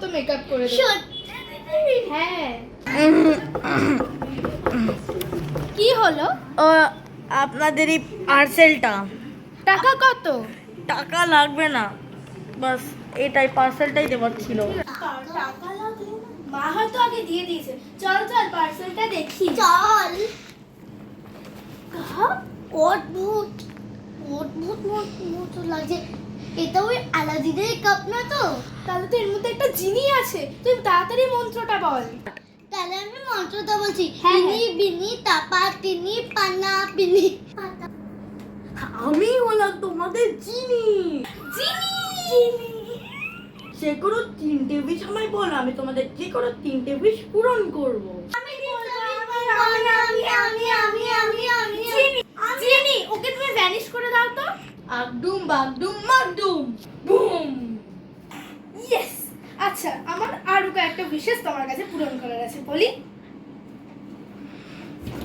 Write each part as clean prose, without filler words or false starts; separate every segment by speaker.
Speaker 1: মতো মেকআপ করে দেব। হ্যাঁ কি হলো?
Speaker 2: ও আপনাদের এই পার্সেলটা।
Speaker 1: টাকা কত?
Speaker 2: টাকা লাগবে না, বাস এটাই পার্সেলটাই দেওয়ার ছিল।
Speaker 1: টাকা লাগলো না? মা হয়তো আগে দিয়ে দিয়েছে। চল চল পার্সেলটা দেখি। চল।
Speaker 3: অদ্ভুত অদ্ভুত মতো লাগছে। এটা ওই আলাদিনের কাপ না তো?
Speaker 1: তাহলে তো এর মধ্যে একটা জিনি আছে। তুই তাড়াতাড়ি মন্ত্রটা বল।
Speaker 3: তাহলে আমি মন্ত্রটা বলছি।
Speaker 1: হ্যাঁ,
Speaker 3: তিনি বিনি তাপা তিনি পানা বিনি।
Speaker 2: আমি হলাম তোমাদের চিনি। যে কোনো 3টে উইশ আমায় বলো, আমি তোমাদের যে কোনো 3টে উইশ পূরণ করব।
Speaker 1: জিনি, ওকে তুমি ভ্যানিশ করে দাও তো।
Speaker 2: আগডুম বাগডুম মাগডুম বুম।
Speaker 1: ইয়েস। আচ্ছা, আমার আরো একটা বিশেষ তোমার কাছে পূরণ করার আছে, বলি।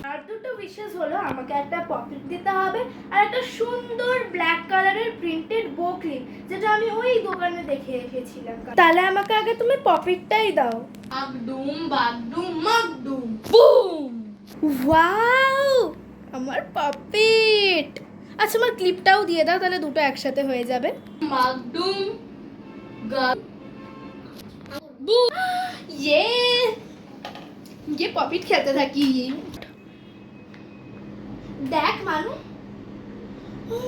Speaker 1: আর দুটো বিশেষ হলো, আমাকে একটা পকেট দিতে হবে আর একটা সুন্দর ব্ল্যাক কালারের প্রিন্টেড বো ক্লিপ, যেটা আমি ওই দোকানে দেখে এসেছিলাম। তাহলে আমাকে আগে তুমি পকেটটাই দাও।
Speaker 2: আগডুম বাগডুম মাগডুম বুম।
Speaker 1: ওয়াও, আমার পকেট। আচ্ছা, আমার ক্লিপটাও দিয়ে দাও, তাহলে দুটো একসাথে হয়ে যাবে।
Speaker 2: মাগডুম গা
Speaker 1: ইয়ে ইয়ে পপিট খেলতে থাকি। দেখ মানু, ও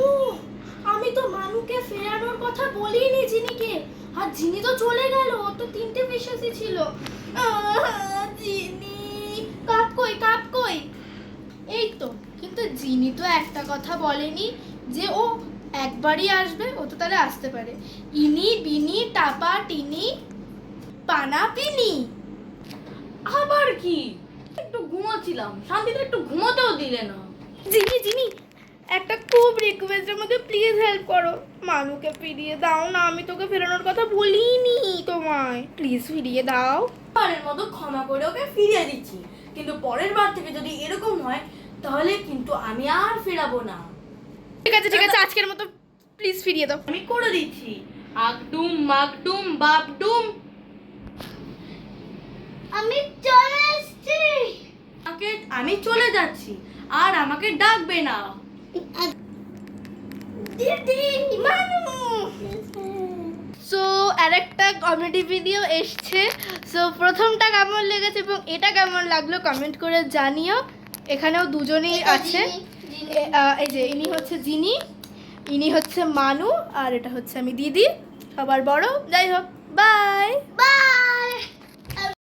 Speaker 1: আমি তো মানুকে ফেরানোর কথা বলিনি জিনিকে, আর জিনি তো চলে গেল। ও তো 3টে বিশ্বাসই ছিল। জিনি কাপ কই, কাপ কই? এই তো। কিন্তু জিনি তো একটা কথা বলেনি যে ও একবারই আসবে। ও তো তাহলে আসতে পারে। ইনি বিনি টাপা টিনি পানা পিনি।
Speaker 2: আবার কি? একটু ঘুমাচ্ছিলাম, শান্তিতে একটু ঘুমাতেও দিলে না।
Speaker 1: জিনি জিনি, একটা খুব রিকোয়েস্ট, আমাকে প্লিজ হেল্প করো। মানুকে ফিরিয়ে দাও না, আমি তোকে ফেরানোর কথা বলিনি তোমায়। প্লিজ ফিরিয়ে দাও।
Speaker 2: বারের মতো ক্ষমা করে ওকে ফিরিয়ে দিচ্ছি, কিন্তু পরের বার থেকে যদি এরকম হয় তাহলে কিন্তু আমি আর ফেরাবো না।
Speaker 1: ঠিক আছে ঠিক আছে, আজকের মতো প্লিজ ফিরিয়ে দাও।
Speaker 2: আমি করে দিচ্ছি। আগডুম মাগডুম বাপডুম।
Speaker 3: আমি চলে এসেছি।
Speaker 2: আমি চলে যাচ্ছি, আর আমাকে ডাকবে না।
Speaker 3: দিদি
Speaker 1: মানু। সো আরেকটা কমেডি ভিডিও এসছে। সো প্রথমটা কেমন লেগেছে এবং এটা কেমন লাগলো কমেন্ট করে জানিও। এখানেও দুজনেই আছে। এই যে ইনি হচ্ছে জিনি, ইনি হচ্ছে মানু, আর এটা হচ্ছে আমি দিদি, সবার বড়। যাই হোক, বাই
Speaker 3: বাই।